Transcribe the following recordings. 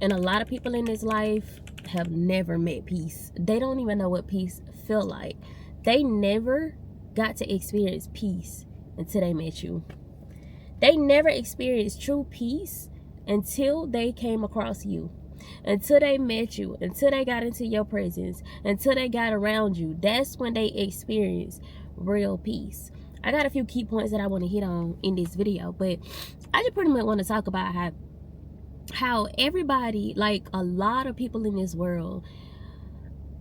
And a lot of people in this life have never met peace. They don't even know what peace feel like. They never got to experience peace until they met you. They never experienced true peace until they came across you, until they met you, until they got into your presence, until they got around you. That's when they experienced real peace. I got a few key points that I want to hit on in this video, but I just pretty much want to talk about how everybody, like a lot of people in this world,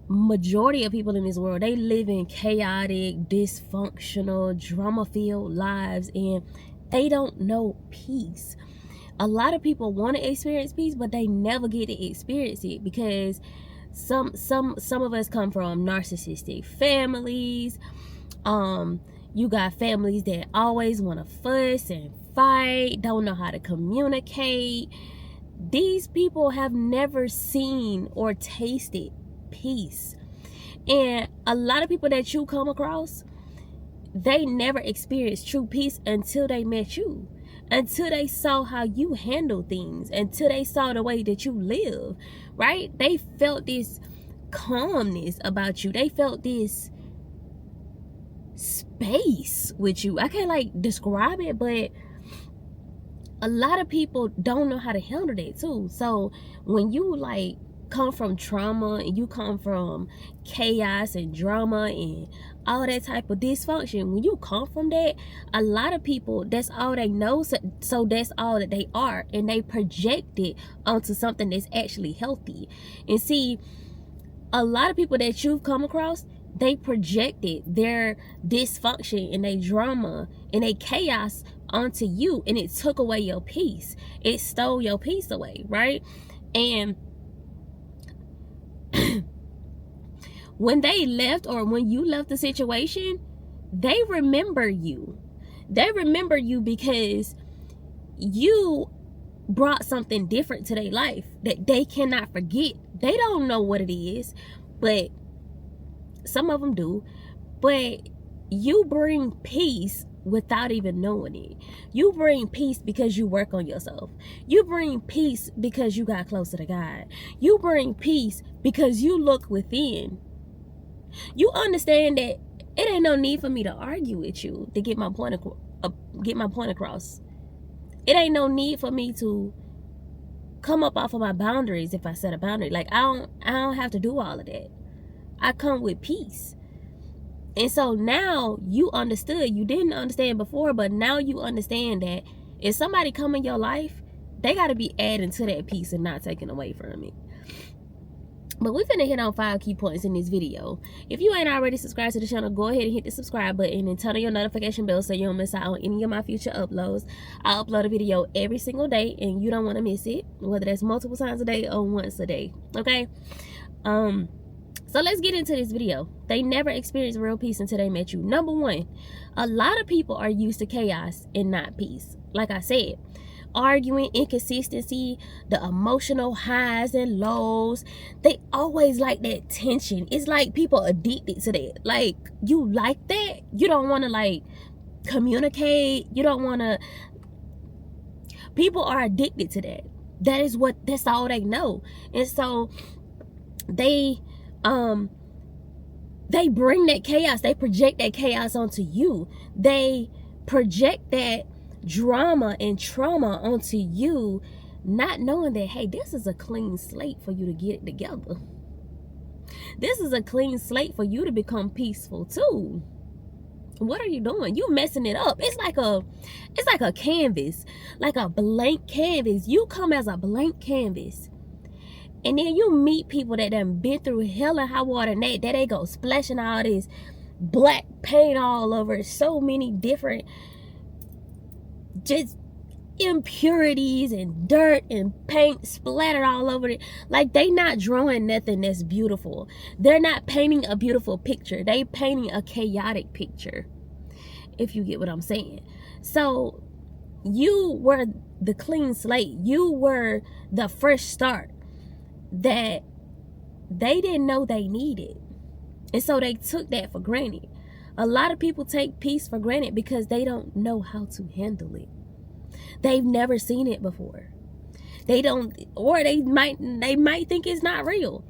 majority of people in this world, they live in chaotic, dysfunctional, drama-filled lives, and they don't know peace. A lot of people want to experience peace, but they never get to experience it because some of us come from narcissistic families. You got families that always want to fuss and fight, don't know how to communicate. These people have never seen or tasted peace. And a lot of people that you come across, they never experienced true peace until they met you, until they saw how you handle things, until they saw the way that you live, right? They felt this calmness about you. They felt this space with you. I can't like describe it, but a lot of people don't know how to handle that too. So when you like come from trauma and you come from chaos and drama and all that type of dysfunction, when you come from that, a lot of people, that's all they know, so that's all that they are, and they project it onto something that's actually healthy. And see, a lot of people that you've come across, they projected their dysfunction and their drama and their chaos onto you, and it took away your peace. It stole your peace away, right? And when they left, or when you left the situation, they remember you. They remember you because you brought something different to their life that they cannot forget. They don't know what it is, but some of them do. But you bring peace without even knowing it. You bring peace because you work on yourself. You bring peace because you got closer to God. You bring peace because you look within. You understand that it ain't no need for me to argue with you to get my point across. It ain't no need for me to come up off of my boundaries if I set a boundary. Like I don't have to do all of that. I come with peace. And so now you understood. You didn't understand before, but now you understand that if somebody come in your life, they got to be adding to that peace and not taking away from it. But we're finna hit on 5 key points in this video. If you ain't already subscribed to the channel, go ahead and hit the subscribe button and turn on your notification bell so you don't miss out on any of my future uploads. I upload a video every single day and you don't want to miss it, whether that's multiple times a day or once a day, okay? So let's get into this video. They never experienced real peace until they met you. Number 1, a lot of people are used to chaos and not peace. Like I said, arguing, inconsistency, the emotional highs and lows, they always like that tension. It's like people addicted to that. Like, you like that? You don't want to like communicate. You don't want to. People are addicted to that. That's all they know. And so they bring that chaos, they project that chaos onto you. They project that drama and trauma onto you, not knowing that, hey, this is a clean slate for you to get it together. This is a clean slate for you to become peaceful too. What are you doing? You messing it up. It's like a canvas, like a blank canvas. You come as a blank canvas, and then you meet people that done been through hell and high water, and they go splashing all this black paint all over, so many different just impurities and dirt and paint splattered all over it. Like, they not drawing nothing that's beautiful. They're not painting a beautiful picture. They painting a chaotic picture, if you get what I'm saying. So you were the clean slate. You were the fresh start that they didn't know they needed. And so they took that for granted. A lot of people take peace for granted because they don't know how to handle it. They've never seen it before. They don't, or they might think it's not real,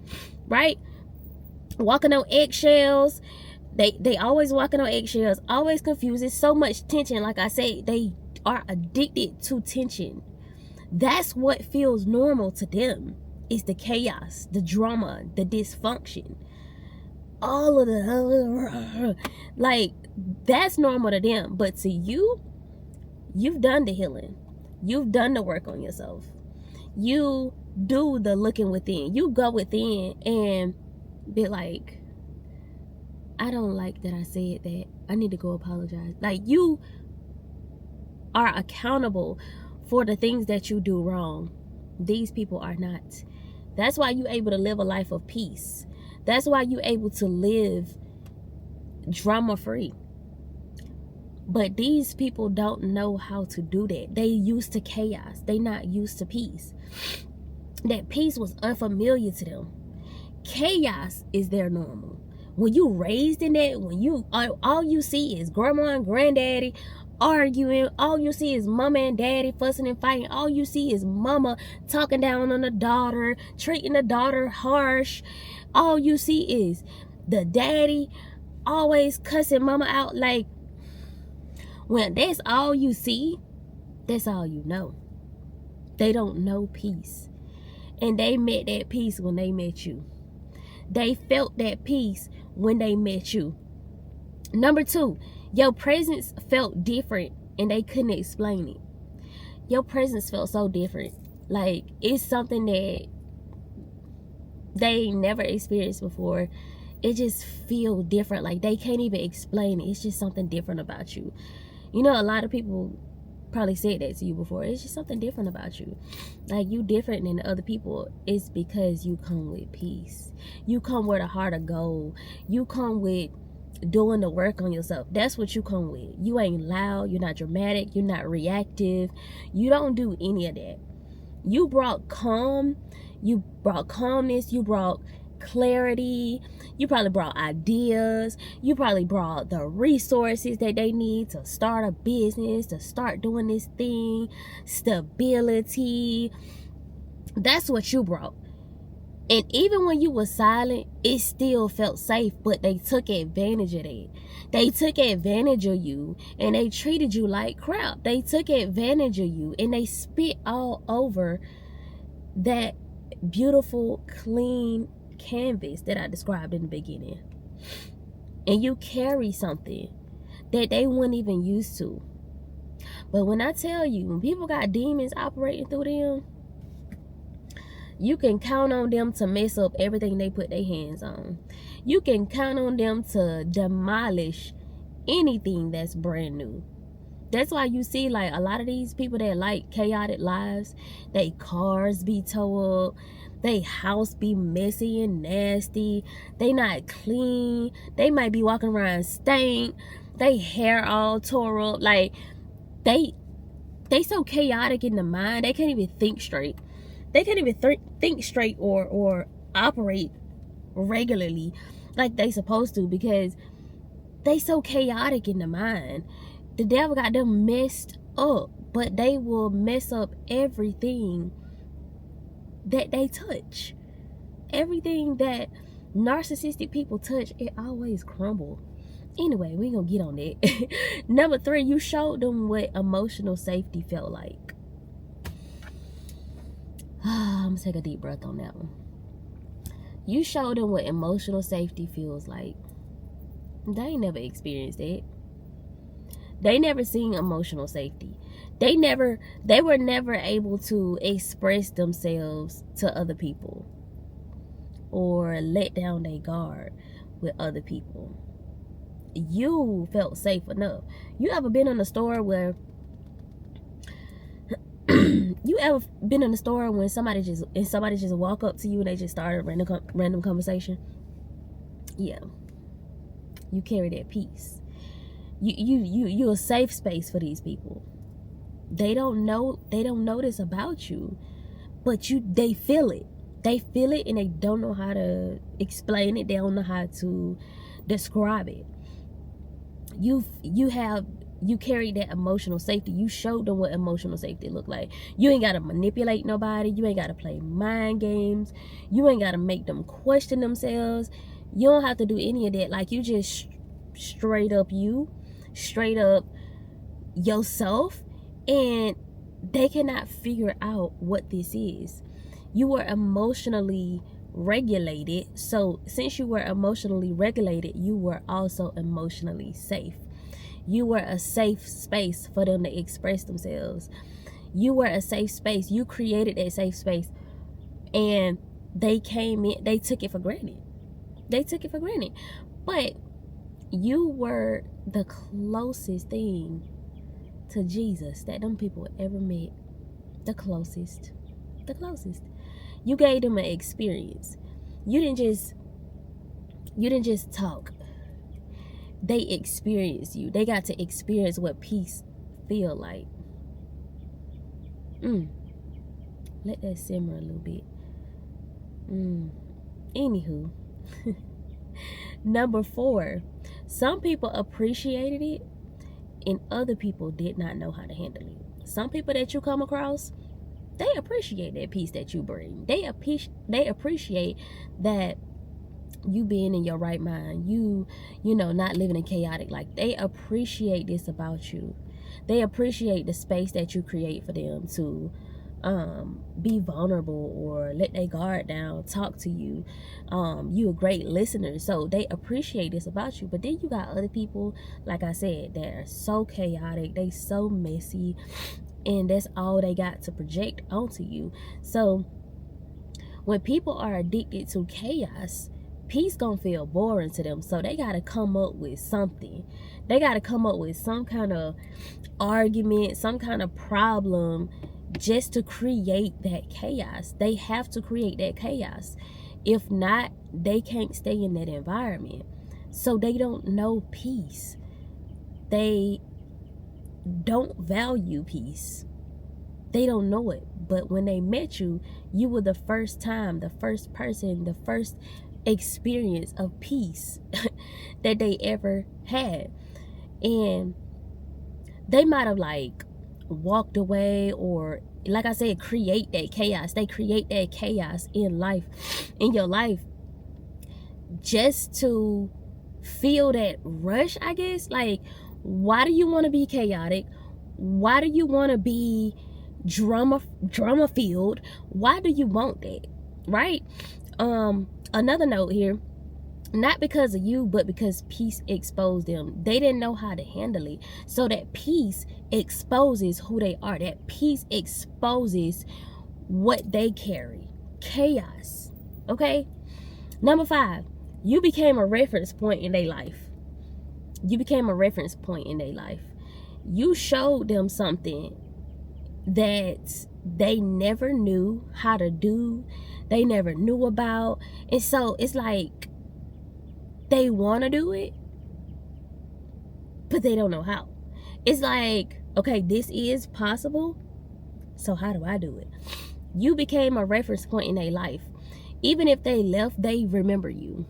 right? Walking on eggshells. They always walking on eggshells, always confused. It's so much tension. Like I say, they are addicted to tension. That's what feels normal to them. It's the chaos, the drama, the dysfunction, all of the like, that's normal to them. But to you, you've done the healing, you've done the work on yourself, you do the looking within. You go within and be like, I don't like that I said that, I need to go apologize. Like, you are accountable for the things that you do wrong. These people are not. That's why you're able to live a life of peace. That's why you're able to live drama free. But these people don't know how to do that. They used to chaos. They not used to peace. That peace was unfamiliar to them. Chaos is their normal. When you raised in that, when you all you see is grandma and granddaddy arguing, all you see is mama and daddy fussing and fighting, all you see is mama talking down on the daughter, treating the daughter harsh, all you see is the daddy always cussing mama out. Like, when that's all you see, that's all you know. They don't know peace. And they met that peace when they met you. They felt that peace when they met you. Number 2, your presence felt different and they couldn't explain it. Your presence felt so different. Like, it's something that they never experienced before. It just feels different. Like, they can't even explain it. It's just something different about you. You know, a lot of people probably said that to you before. It's just something different about you. Like, you different than the other people. It's because you come with peace. You come with a heart of gold. You come with doing the work on yourself. That's what you come with. You ain't loud. You're not dramatic. You're not reactive. You don't do any of that. You brought calm. You brought calmness. You brought clarity. You probably brought ideas. You probably brought the resources that they need to start a business, to start doing this thing. Stability. That's what you brought. And even when you were silent, it still felt safe. But they took advantage of that. They took advantage of you and they treated you like crap. They took advantage of you and they spit all over that beautiful, clean canvas that I described in the beginning. And you carry something that they weren't even used to. But when I tell you, when people got demons operating through them, you can count on them to mess up everything they put their hands on. You can count on them to demolish anything that's brand new. That's why you see, like, a lot of these people that like chaotic lives, they cars be tore up, they house be messy and nasty, they not clean, they might be walking around stank, they hair all tore up. Like, they so chaotic in the mind, they can't even think straight. They can't even think straight or operate regularly like they supposed to, because they so chaotic in the mind. The devil got them messed up, but they will mess up everything that they touch. Everything that narcissistic people touch, it always crumble. Anyway, we gonna get on that. Number 3, you showed them what emotional safety felt like. I'm gonna take a deep breath on that one. You showed them what emotional safety feels like. They ain't never experienced it. They never seen emotional safety. They were never able to express themselves to other people or let down their guard with other people. You felt safe enough. You ever been in a store where you ever been in a store when somebody just walk up to you and they just start a random conversation? Yeah. You carry that peace. You're a safe space for these people. They don't know this about you, but they feel it. They feel it and they don't know how to explain it. They don't know how to describe it. You have you carried that emotional safety. You showed them what emotional safety looked like. You ain't got to manipulate nobody. You ain't got to play mind games. You ain't got to make them question themselves. You don't have to do any of that. Like, you just straight up yourself, and they cannot figure out what this is. You were emotionally regulated. So since you were emotionally regulated, you were also emotionally safe. You were a safe space for them to express themselves. You were a safe space. You created that safe space, and they came in, they took it for granted. But you were the closest thing to Jesus that them people ever met. The closest. You gave them an experience. You didn't just talk. They experienced you. They got to experience what peace feel like. Let that simmer a little bit. Anywho. Number 4, some people appreciated it and other people did not know how to handle it. Some people that you come across, they appreciate that peace that you bring. They appreciate that you being in your right mind, you know, not living in chaotic. Like, they appreciate this about you. They appreciate the space that you create for them to be vulnerable or let their guard down, talk to you. You a great listener, so they appreciate this about you. But then you got other people, like I said, that are so chaotic, they so messy, and that's all they got to project onto you. So when people are addicted to chaos, peace gonna feel boring to them. So they gotta come up with something. They gotta come up with some kind of argument, some kind of problem, just to create that chaos. They have to create that chaos. If not, they can't stay in that environment. So they don't know peace. They don't value peace. They don't know it. But when they met you, you were the first time, the first person, the first experience of peace that they ever had. And they might have like walked away, or like I said, create that chaos. They create that chaos in your life, just to feel that rush, I guess. Like, why do you want to be chaotic? Why do you want to be drama filled? Why do you want that, right? Another note here, not because of you, but because peace exposed them. They didn't know how to handle it. So that peace exposes who they are. That peace exposes what they carry. Chaos. Okay? Number 5, you became a reference point in their life. You showed them something that they never knew how to do. They never knew about. And so it's like, they want to do it, but they don't know how. It's like, okay, this is possible, so how do I do it? You became a reference point in their life. Even if they left, they remember you.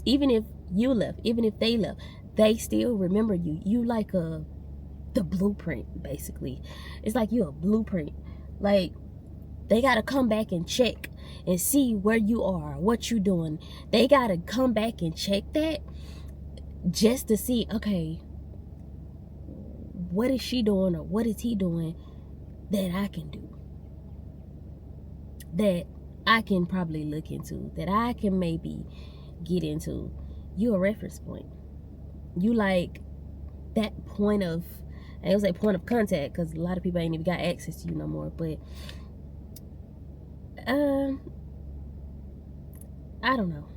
Even if you left, even if they left, they still remember you. You like the blueprint, basically. It's like you're a blueprint. Like, they got to come back and check and see where you are, what you doing. They got to come back and check that, just to see, okay, what is she doing or what is he doing that I can do, that I can probably look into, that I can maybe get into. You a reference point. You like that point of, I was like point of contact, because a lot of people ain't even got access to you no more. But I don't know.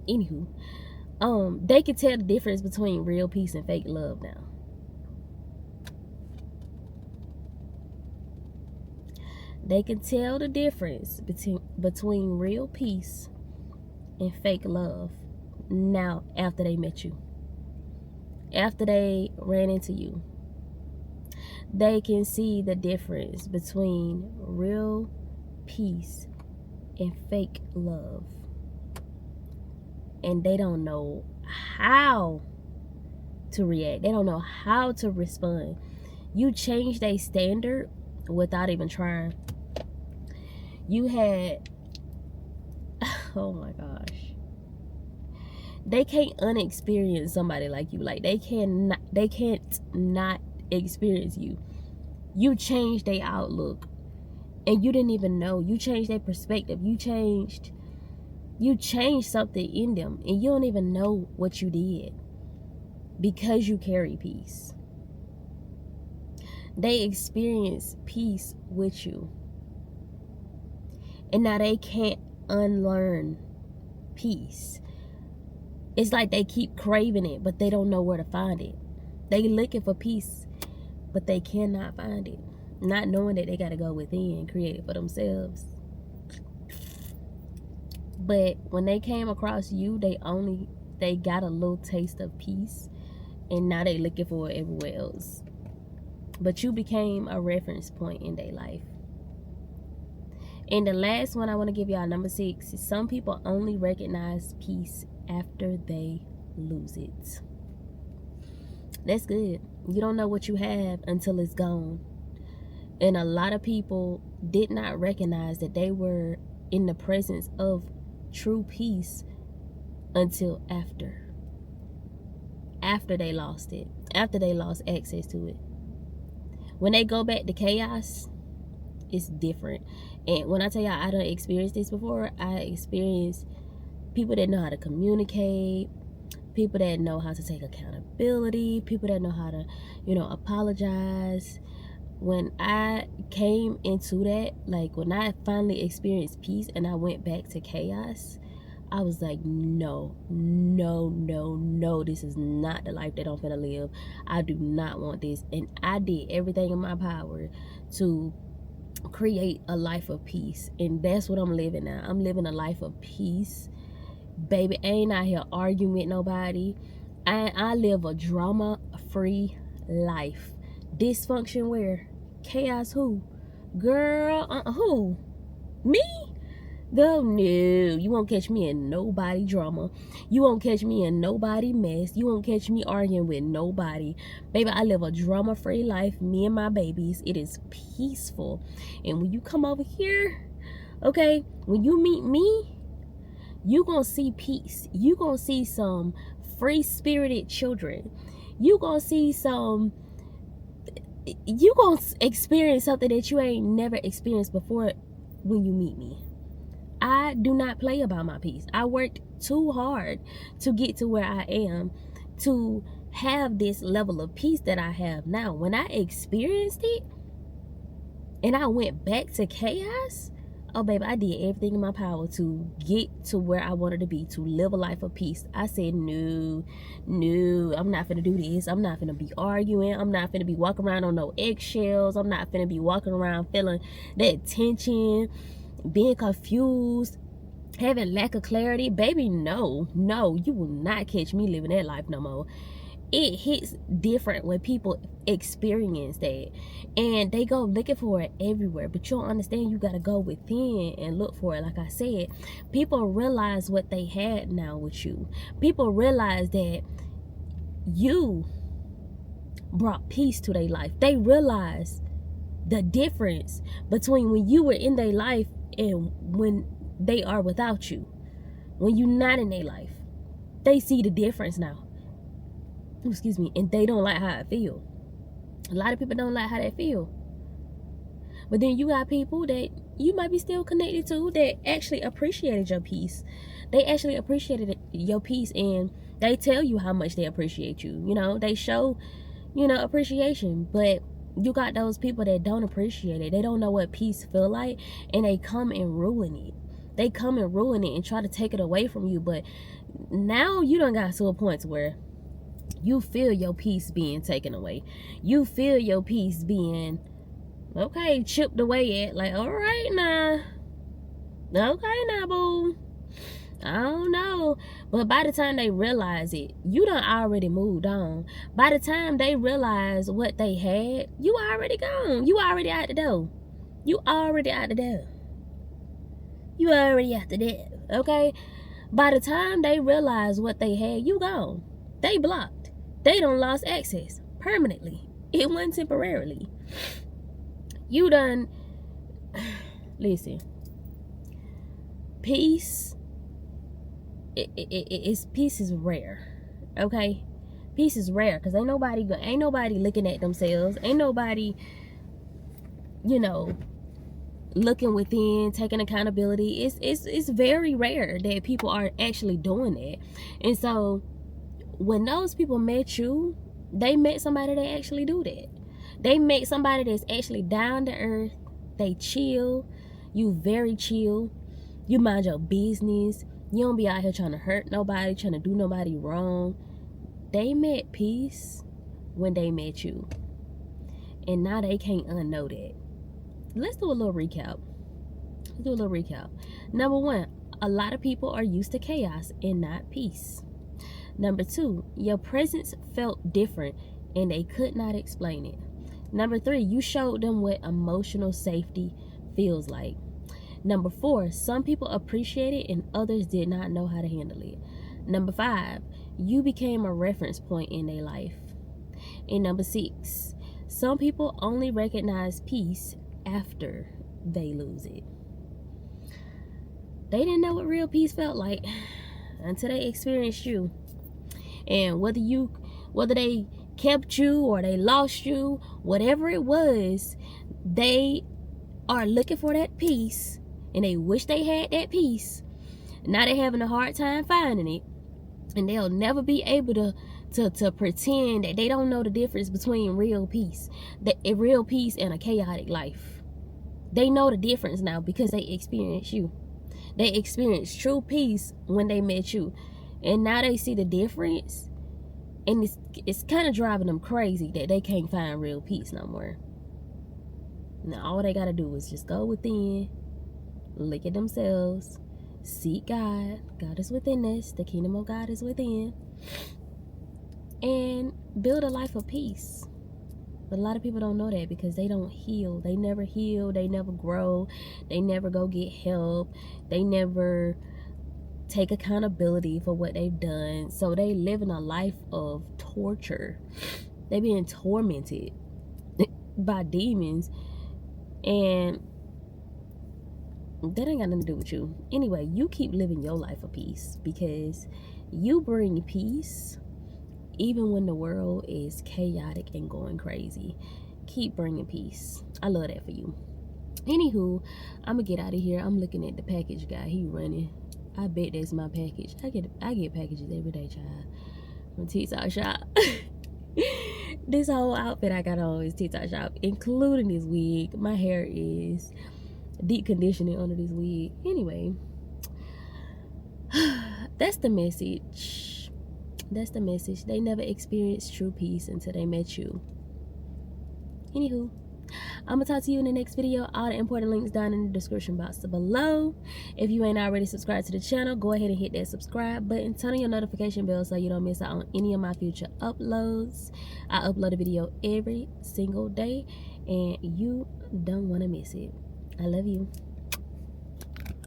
Anywho, they can tell the difference between real peace and fake love now. They can tell the difference between real peace and fake love now, after they met you, after they ran into you. They can see the difference between real peace and fake love. And they don't know how to react. They don't know how to respond. You changed their standard without even trying. You had, oh my gosh, they can't unexperience somebody like you. Like, they can't not experience you. You changed their outlook, and you didn't even know. You changed their perspective. You changed something in them, and you don't even know what you did, because you carry peace. They experience peace with you, and now they can't unlearn peace. It's like they keep craving it, but they don't know where to find it. They looking for peace, but they cannot find it, not knowing that they got to go within and create it for themselves. But when they came across you, they got a little taste of peace, and now they looking for it everywhere else. But you became a reference point in their life. And the last one I want to give y'all, number 6, is some people only recognize peace after they lose it. That's good. You don't know what you have until it's gone. And a lot of people did not recognize that they were in the presence of true peace until after they lost it, after they lost access to it. When they go back to chaos, it's different. And when I tell y'all I done experienced this before, I experienced people that know how to communicate, people that know how to take accountability, people that know how to, apologize. When I came into that, like when I finally experienced peace and I went back to chaos, I was like, no, this is not the life that I'm gonna live. I do not want this. And I did everything in my power to create a life of peace, and that's what I'm living now. I'm living a life of peace, baby. I ain't out here arguing with nobody. I live a drama-free life. Dysfunction where? Chaos who? Girl, who? Me? Girl, no. You won't catch me in nobody drama. You won't catch me in nobody mess. You won't catch me arguing with nobody. Baby, I live a drama-free life. Me and my babies. It is peaceful. And when you come over here, okay, when you meet me, you gonna see peace. You gonna see some free-spirited children. You gonna see some... You gonna experience something that you ain't never experienced before when you meet me. I do not play about my peace. I worked too hard to get to where I am, to have this level of peace that I have now. When I experienced it and I went back to chaos, oh baby, I did everything in my power to get to where I wanted to be, to live a life of peace. I said, no, I'm not finna do this. I'm not finna be arguing. I'm not finna be walking around on no eggshells. I'm not finna be walking around feeling that tension, being confused, having lack of clarity. Baby, no, you will not catch me living that life no more. It hits different when people experience that, and they go looking for it everywhere. But you don't understand, you got to go within and look for it. Like I said, people realize what they had now with you. People realize that you brought peace to their life. They realize the difference between when you were in their life and when they are without you. When you're not in their life, they see the difference now. Excuse me. And they don't like how it feel. A lot of people don't like how they feel. But then you got people that you might be still connected to that actually appreciated your peace. They actually appreciated your peace, and they tell you how much they appreciate you. They show, appreciation. But you got those people that don't appreciate it. They don't know what peace feel like, and they come and ruin it. They come and ruin it and try to take it away from you. But now you done got to a point where you feel your peace being taken away. You feel your peace being, okay, chipped away at. Like, all right now. Okay now, boo. I don't know. But by the time they realize it, you done already moved on. By the time they realize what they had, you already gone. You already out the door. You already out the door. You already out the door. Okay? By the time they realize what they had, you gone. They blocked. they done lost access permanently. It wasn't temporarily. You done, listen, peace, peace is rare, okay? Peace is rare, because ain't nobody looking at themselves. Ain't nobody, you know, looking within, taking accountability. It's very rare that people are actually doing that. And so when those people met you, they met somebody that actually do that. They met somebody that's actually down to earth. They chill. You very chill. You mind your business. You don't be out here trying to hurt nobody, trying to do nobody wrong. They met peace when they met you, and now they can't unknow that. Let's do a little recap. Number one, a lot of people are used to chaos and not peace. Number two, your presence felt different and they could not explain it. Number three, you showed them what emotional safety feels like. Number four, some people appreciate it and others did not know how to handle it. Number five, you became a reference point in their life. And number six, some people only recognize peace after they lose it. They didn't know what real peace felt like until they experienced you. And whether they kept you or they lost you, whatever it was, they are looking for that peace and they wish they had that peace. Now they're having a hard time finding it, and they'll never be able to pretend that they don't know the difference between real peace and a chaotic life. They know the difference now because they experienced you. They experienced true peace when they met you, and now they see the difference, and it's kind of driving them crazy that they can't find real peace no more. Now all they gotta do is just go within, look at themselves, seek God. God is within us. The kingdom of God is within. And build a life of peace. But a lot of people don't know that because they don't heal. They never heal. They never grow. They never go get help. They never take accountability for what they've done. So they live in a life of torture. They being tormented by demons. And that ain't got nothing to do with you. Anyway, you keep living your life of peace because you bring peace even when the world is chaotic and going crazy. Keep bringing peace. I love that for you. Anywho, I'm gonna get out of here. I'm looking at the package guy. He running. I bet that's my package. I get packages every day, child, from TikTok Shop. This whole outfit I got on is TikTok Shop, including this wig. My hair is deep conditioning under this wig. Anyway, that's the message. That's the message. They never experienced true peace until they met you. Anywho, I'm gonna talk to you in the next video. All the important links down in the description box below. If you ain't already subscribed to the channel, go ahead and hit that subscribe button. Turn on your notification bell so you don't miss out on any of my future uploads. I upload a video every single day and you don't want to miss it. I love you.